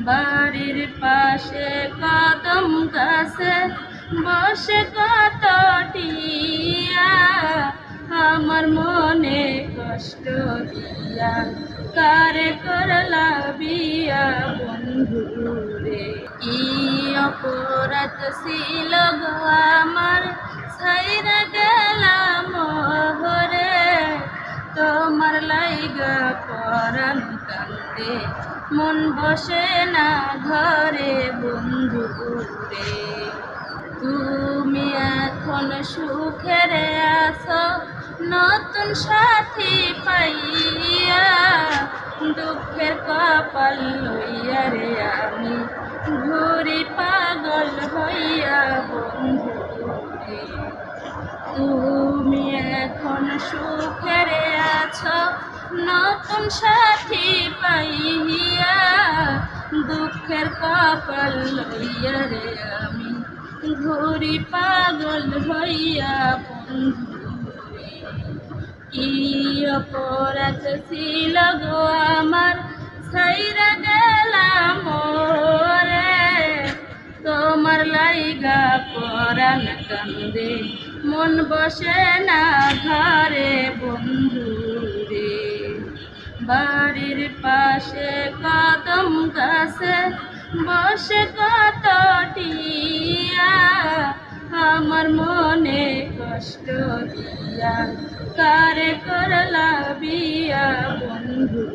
বাড়ির পাশে কদম গাছে বসে কত টিয়া, আমার মনে কষ্ট দিয়া কারে করলা বিয়া বন্ধু রে। কি অপরাধ ছিল গো আমার, ছাইরা গেলাম মোহরে, তোমার লাইগা পরাণ কান্দে মন বসে না ঘরে বন্ধু রে। তুমি এখন সুখেরে আছো নতুন সাথী পাইয়া, দুঃখের কপাল লইয়া রে আমি ঘুরি পাগল হইয়া বন্ধু রে। তুমি এখন সুখেরে আছো নতুন সাথী পাইয়া, দুঃখের কপাল লইয়া রে আমি ঘুরি পাগল হইয়া বন্ধু রে। কি অপরাধ ছিল গো আমার, ছাইরা গেলাম মোরে, তোমার লাইগা পরাণ কান্দে মন বসে না ঘরে বন্ধু রে। বাড়ির পাশে কদম গাছে বসে কত টিয়া, আমার মনে কষ্ট দিয়া কারে করলা বিয়া বন্ধু।